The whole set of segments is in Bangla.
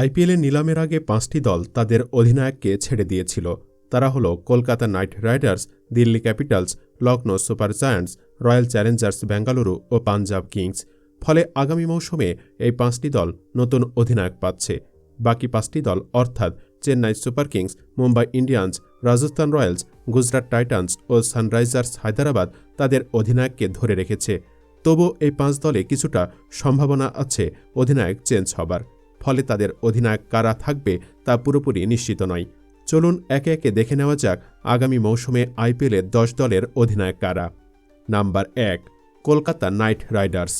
আইপিএলের নিলামের আগে ৫টি দল তাদের অধিনায়ককে ছেড়ে দিয়েছিল। তারা হল Kolkata Knight Riders, Delhi Capitals, Lucknow Super Giants, Royal Challengers Bengaluru ও পাঞ্জাব কিংস। ফলে আগামী মৌসুমে এই ৫টি দল নতুন অধিনায়ক পাচ্ছে। বাকি ৫টি দল অর্থাৎ Chennai Super Kings, Mumbai Indians, Rajasthan Royals, Gujarat Titans ও সানরাইজার্স হায়দরাবাদ তাদের অধিনায়ককে ধরে রেখেছে। তবু এই ৫ দলে কিছুটা সম্ভাবনা আছে অধিনায়ক চেঞ্জ হবার। ফলে তাদের অধিনায়ক কারা থাকবে তা পুরোপুরি নিশ্চিত নয়। চলুন একে একে দেখে নেওয়া যাক আগামী মৌসুমে আইপিএলের ১০ দলের অধিনায়ক কারা। Number ১, Kolkata Knight Riders.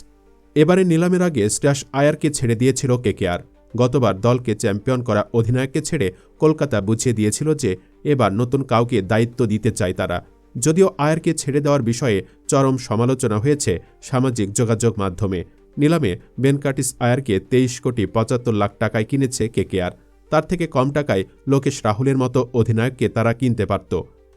এবারে নিলামের আগে শ্রেয়াস আয়ারকে ছেড়ে দিয়েছিল কেকেআর। গতবার দলকে চ্যাম্পিয়ন করা অধিনায়ককে ছেড়ে কলকাতা বুঝিয়ে দিয়েছিল যে এবার নতুন কাউকে দায়িত্ব দিতে চায় তারা। যদিও আয়ারকে ছেড়ে দেওয়ার বিষয়ে চরম সমালোচনা হয়েছে সামাজিক যোগাযোগ মাধ্যমে। নিলামে বেন কার্টিস আয়ারকে ২৩,৭৫,০০,০০০ টাকায় কিনেছে কেকেআর। তার থেকে কম টাকায় লোকেশ রাহুলের মতো অধিনায়ককে তারা কিনতে পারত,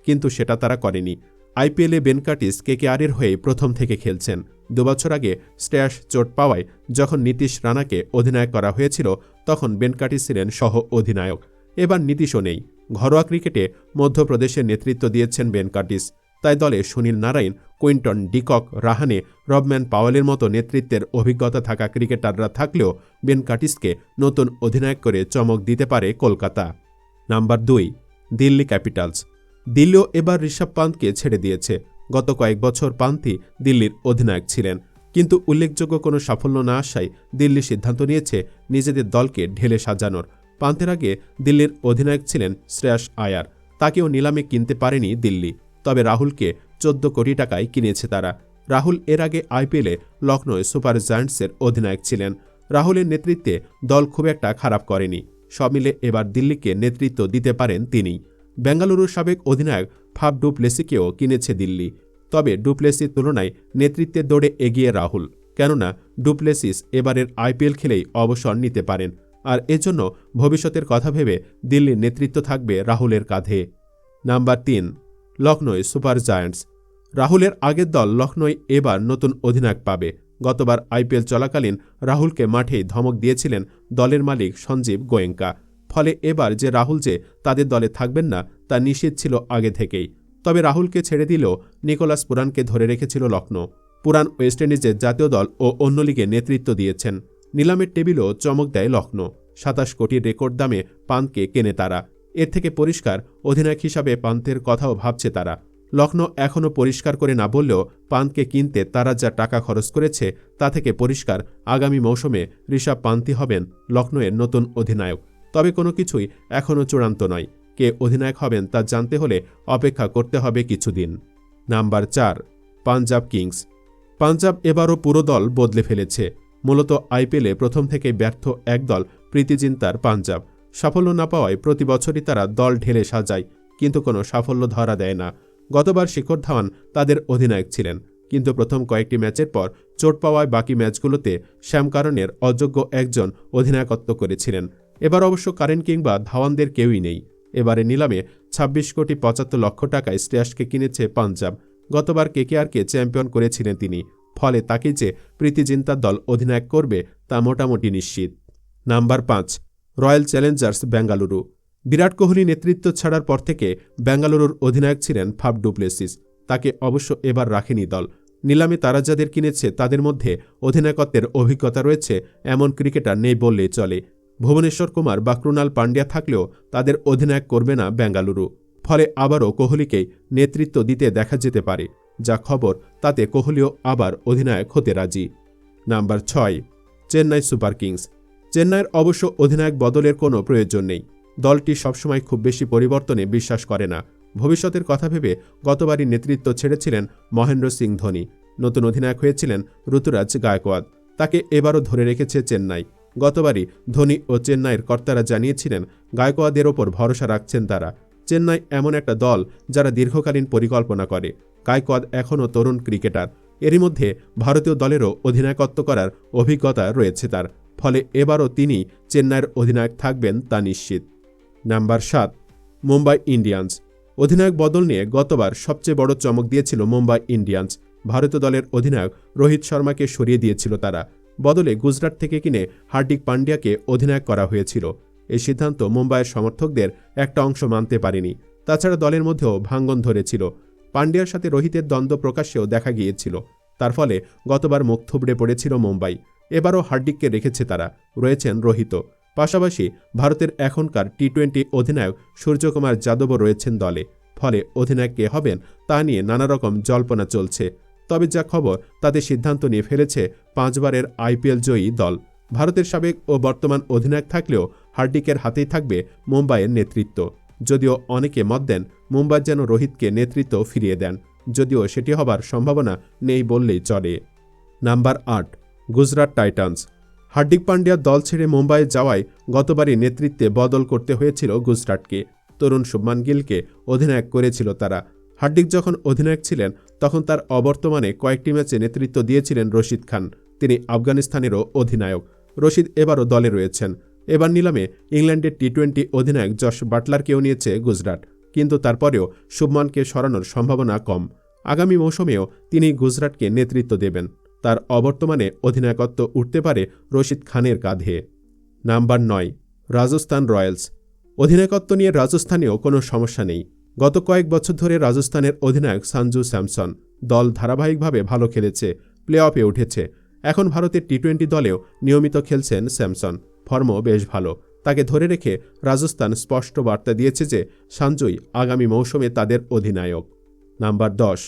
কিন্তু সেটা তারা করেনি। আইপিএলে বেন কার্টিস কেকেআরের হয়ে প্রথম থেকে খেলছেন। ২ বছর আগে শ্রেয়াস চোট পাওয়ায় যখন নীতিশ রানাকে অধিনায়ক করা হয়েছিল তখন বেন কার্টিস ছিলেন সহ অধিনায়ক। এবার নীতিশও নেই। ঘরোয়া ক্রিকেটে মধ্যপ্রদেশের নেতৃত্ব দিয়েছেন বেন কার্টিস। তাই দলে Sunil Narine, Quinton de Kock, Rahane, Rovman পাওয়েলের মতো নেতৃত্বের অভিজ্ঞতা থাকা ক্রিকেটাররা থাকলেও বেন কার্টিসকে নতুন অধিনায়ক করে চমক দিতে পারে কলকাতা। Number ২, Delhi Capitals. দিল্লিও এবার ঋষভ পান্তকে ছেড়ে দিয়েছে। গত কয়েক বছর পান্থই দিল্লির অধিনায়ক ছিলেন, কিন্তু উল্লেখযোগ্য কোনো সাফল্য না আসায় দিল্লি সিদ্ধান্ত নিয়েছে নিজেদের দলকে ঢেলে সাজানোর। পান্থের আগে দিল্লির অধিনায়ক ছিলেন শ্রেয়াস আয়ার। তাকেও নিলামে কিনতে পারেনি দিল্লি, তবে রাহুলকে ১৪ কোটি টাকায় কিনেছে তারা। রাহুল এর আগে আইপিএলে লখনৌ সুপার জায়ান্টসের অধিনায়ক ছিলেন। রাহুলের নেতৃত্বে দল খুব একটা খারাপ করেনি। সব মিলে এবার দিল্লিকে নেতৃত্ব দিতে পারেন তিনি। বেঙ্গালুরুর সাবেক অধিনায়ক ফাফ ডু প্লেসিকেও কিনেছে দিল্লি। তবে ডু প্লেসির তুলনায় নেতৃত্বের দৌড়ে এগিয়ে রাহুল, কেননা ডু প্লেসিস এবারের আইপিএল খেলেই অবসর নিতে পারেন। আর এজন্য ভবিষ্যতের কথা ভেবে দিল্লির নেতৃত্ব থাকবে রাহুলের কাঁধে। Number ৩, Lucknow Super giants. রাহুলের আগের দল লখনৌ এবার নতুন অধিনায়ক পাবে। গতবার আইপিএল চলাকালীন রাহুলকে মাঠেই ধমক দিয়েছিলেন দলের মালিক সঞ্জীব গোয়েঙ্কা। ফলে এবার যে রাহুল যে তাদের দলে থাকবেন না তা নিশ্চিত ছিল আগে থেকেই। তবে রাহুলকে ছেড়ে দিলেও নিকোলাস পুরানকে ধরে রেখেছিল লখনৌ। পুরান ওয়েস্ট ইন্ডিজের জাতীয় দল ও অন্য লিগে নেতৃত্ব দিয়েছেন। নিলামের টেবিলও চমক দেয় লখনৌ। ২৭ কোটির রেকর্ড দামে পান্তকে কেনে তারা। এর থেকে পরিষ্কার অধিনায়ক হিসাবে পান্তের কথাও ভাবছে তারা। লখনৌ এখনও পরিষ্কার করে না বললেও পান্তকে কিনতে তারা যা টাকা খরচ করেছে তা থেকে পরিষ্কার আগামী মৌসুমে ঋষভ পান্তই হবেন লখনৌয়ের নতুন অধিনায়ক। তবে কোনো কিছুই এখনও চূড়ান্ত নয়। কে অধিনায়ক হবেন তা জানতে হলে অপেক্ষা করতে হবে কিছুদিন। Number ৪, Punjab Kings. পাঞ্জাব এবারও পুরো দল বদলে ফেলেছে। মূলত আইপিএলে প্রথম থেকেই ব্যর্থ এক দল প্রীতি জিন্তার পাঞ্জাব। সাফল্য না পাওয়ায় প্রতি বছরই তারা দল ঢেলে সাজায়, কিন্তু কোনো সাফল্য ধরা দেয় না। গতবার শিখর ধাওয়ান তাদের অধিনায়ক ছিলেন, কিন্তু প্রথম কয়েকটি ম্যাচের পর চোট পাওয়ায় বাকি ম্যাচগুলোতে শ্যাম কারণের অযোগ্য একজন অধিনায়কত্ব করেছিলেন। এবার অবশ্য কারেন কিংবা ধাওয়ানদের কেউই নেই। এবারে নিলামে ২৬,৭৫,০০,০০০ টাকায় শ্রেয়াসকে কিনেছে পাঞ্জাব। গতবার কেকেআরকে চ্যাম্পিয়ন করেছিলেন তিনি। ফলে তাকে যে প্রীতি জিন্তার দল অধিনায়ক করবে তা মোটামুটি নিশ্চিত। Number ৫, Royal Challengers Bengaluru. Virat Kohli নেতৃত্ব ছাড়ার পর থেকে বেঙ্গালুরুর অধিনায়ক ছিলেন ফাফ ডু প্লেসিস। তাকে অবশ্য এবার রাখেনি দল। নিলামে তারা যাদের কিনেছে তাদের মধ্যে অধিনায়কত্বের অভিজ্ঞতা রয়েছে এমন ক্রিকেটার নেই বললেই চলে। ভুবনেশ্বর কুমার বা ক্রুনাল পান্ডিয়া থাকলেও তাদের অধিনায়ক করবে না বেঙ্গালুরু। ফলে আবারও কোহলিকেই নেতৃত্ব দিতে দেখা যেতে পারে। যা খবর তাতে কোহলিও আবার অধিনায়ক হতে রাজি। Number ৬, Chennai Super Kings. চেন্নাইয়ের অবশ্য অধিনায়ক বদলের কোনো প্রয়োজন নেই। দলটি সবসময় খুব বেশি পরিবর্তনে বিশ্বাস করে না। ভবিষ্যতের কথা ভেবে গতবারই নেতৃত্ব ছেড়েছিলেন মহেন্দ্র সিং ধোনি। নতুন অধিনায়ক হয়েছিলেন ঋতুরাজ গায়কোয়াদ। তাকে এবারও ধরে রেখেছে চেন্নাই। গতবারই ধোনি ও চেন্নাইয়ের কর্তারা জানিয়েছিলেন গায়কোয়াদের ওপর ভরসা রাখছেন তারা। চেন্নাই এমন একটা দল যারা দীর্ঘকালীন পরিকল্পনা করে। গায়কোয়াদ এখনও তরুণ ক্রিকেটার। এরই মধ্যে ভারতীয় দলেরও অধিনায়কত্ব করার অভিজ্ঞতা রয়েছে তার। ফলে এবারও তিনি চেন্নাইয়ের অধিনায়ক থাকবেন তা নিশ্চিত। Number ৭, Mumbai Indians. অধিনায়ক বদল নিয়ে গতবার সবচেয়ে বড় চমক দিয়েছিল মুম্বাই ইন্ডিয়ান্স। ভারতীয় দলের অধিনায়ক রোহিত শর্মাকে সরিয়ে দিয়েছিল তারা। বদলে গুজরাট থেকে কিনে হার্দিক পান্ডিয়াকে অধিনায়ক করা হয়েছিল। এই সিদ্ধান্ত মুম্বাইয়ের সমর্থকদের একটা অংশ মানতে পারেনি। তাছাড়া দলের মধ্যেও ভাঙ্গন ধরেছিল। পান্ডিয়ার সাথে রোহিতের দ্বন্দ্ব প্রকাশ্যেও দেখা গিয়েছিল। তার ফলে গতবার মুখ থুবড়ে পড়েছিল মুম্বাই। এবারও হার্দিককে রেখেছে তারা, রয়েছেন রোহিতও। পাশাপাশি ভারতের এখনকার টি-20 অধিনায়ক সূর্যকুমার যাদবও রয়েছেন দলে। ফলে অধিনায়ক কে হবেন তা নিয়ে নানা রকম জল্পনা চলছে। তবে যা খবর তাতে সিদ্ধান্ত নিয়ে ফেলেছে 5 বারের IPL জয়ী দল। ভারতের সাবেক ও বর্তমান অধিনায়ক থাকলেও হার্দিকের হাতেই থাকবে মুম্বাইয়ের নেতৃত্ব। যদিও অনেকে মত দেন মুম্বাই যেন রোহিতকে নেতৃত্ব ফিরিয়ে দেন, যদিও সেটি হবার সম্ভাবনা নেই বললেই চলে। Number 8, Gujarat Titans. হার্দিক পান্ডিয়ার দল ছেড়ে মুম্বাইয়ে যাওয়ায় গতবারই নেতৃত্বে বদল করতে হয়েছিল গুজরাটকে। তরুণ শুভমান গিলকে অধিনায়ক করেছিল তারা। হার্দিক যখন অধিনায়ক ছিলেন তখন তার অবর্তমানে কয়েকটি ম্যাচে নেতৃত্ব দিয়েছিলেন রশিদ খান। তিনি আফগানিস্তানেরও অধিনায়ক। রশিদ এবারও দলে রয়েছেন। এবার নিলামে ইংল্যান্ডের টি-20 অধিনায়ক জশ বাটলারকেও নিয়েছে গুজরাট, কিন্তু তারপরেও শুভমানকে সরানোর সম্ভাবনা কম। আগামী মৌসুমেও তিনি গুজরাটকে নেতৃত্ব দেবেন। তার অবর্তমানে অধিনায়কত্ব উঠতে পারে রশিদ খানের কাঁধে। Number 9, Rajasthan Royals. অধিনায়কত্ব নিয়ে রাজস্থানেও কোনো সমস্যা নেই। গত কয়েক বছর ধরে রাজস্থানের অধিনায়ক সঞ্জু স্যামসন। দল ধারাবাহিকভাবে ভালো খেলেছে, প্লে অফে উঠেছে। এখন ভারতের টি-20 দলেও নিয়মিত খেলছেন স্যামসন। ফর্মও বেশ ভালো। তাকে ধরে রেখে রাজস্থান স্পষ্ট বার্তা দিয়েছে যে সঞ্জুই আগামী মৌসুমে তাদের অধিনায়ক। Number 10,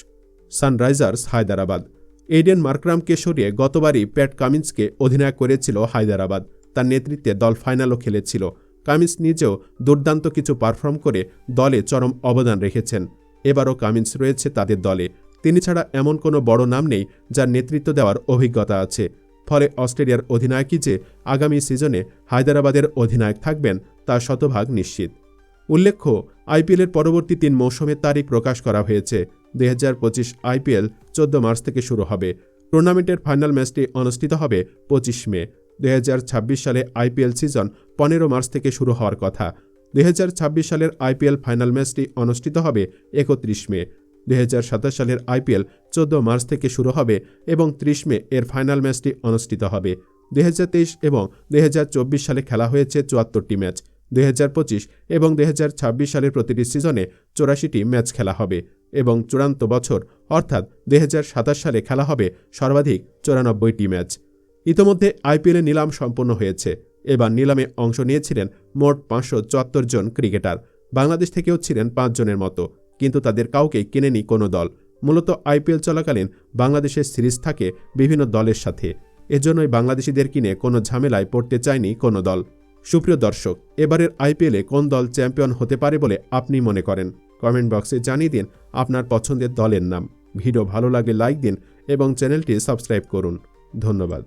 Sunrisers Hyderabad. এইডেন মার্করামকে সরিয়ে গতবারই প্যাট কামিন্সকে অধিনায়ক করেছিল হায়দরাবাদ। তার নেতৃত্বে দল ফাইনালও খেলেছিল। কামিন্স নিজেও দুর্দান্ত কিছু পারফর্ম করে দলে চরম অবদান রেখেছেন। এবারও কামিন্স রয়েছে তাদের দলে। তিনি ছাড়া এমন কোনো বড় নাম নেই যার নেতৃত্ব দেওয়ার অভিজ্ঞতা আছে। ফলে অস্ট্রেলিয়ার অধিনায়কই যে আগামী সিজনে হায়দরাবাদের অধিনায়ক থাকবেন তা শতভাগ নিশ্চিত। উল্লেখ্য, IPL-এর পরবর্তী 3 মৌসুমের তারিখ প্রকাশ করা হয়েছে। 2025 IPL 14 মার্চ থেকে শুরু হবে। টুর্নামেন্টের ফাইনাল ম্যাচটি অনুষ্ঠিত হবে 25 মে। 2026 সালে IPL সিজন 15 মার্চ থেকে শুরু হওয়ার কথা। 2026 সালের IPL ফাইনাল ম্যাচটি অনুষ্ঠিত হবে 31 মে। 2027 সালের IPL 14 মার্চ থেকে শুরু হবে এবং 30 মে এর ফাইনাল ম্যাচটি অনুষ্ঠিত হবে। 2023 এবং 2024 সালে খেলা হয়েছে 74টি ম্যাচ। 2025 এবং 2026 সালের প্রতিটি সিজনে 84টি ম্যাচ খেলা হবে এবং চূড়ান্ত বছর অর্থাৎ 2027 সালে খেলা হবে সর্বাধিক 94টি ম্যাচ। ইতোমধ্যে IPL-এ নিলাম সম্পন্ন হয়েছে। এবার নিলামে অংশ নিয়েছিলেন মোট 574 জন ক্রিকেটার। বাংলাদেশ থেকেও ছিলেন 5 জনের মতো, কিন্তু তাদের কাউকেই কেনেনি কোনো দল। মূলত IPL চলাকালীন বাংলাদেশের সিরিজ থাকে বিভিন্ন দলের সাথে। এজন্যই বাংলাদেশিদের কিনে কোনো ঝামেলায় পড়তে চায়নি কোনো দল। সুপ্রিয় দর্শক, এবারের IPL-এ কোন দল চ্যাম্পিয়ন হতে পারে বলে আপনি মনে করেন? কমেন্ট বক্সে জানিয়ে দিন আপনার পছন্দের দলের নাম। ভিডিও ভালো লাগলে লাইক দিন এবং চ্যানেলটি সাবস্ক্রাইব করুন। ধন্যবাদ।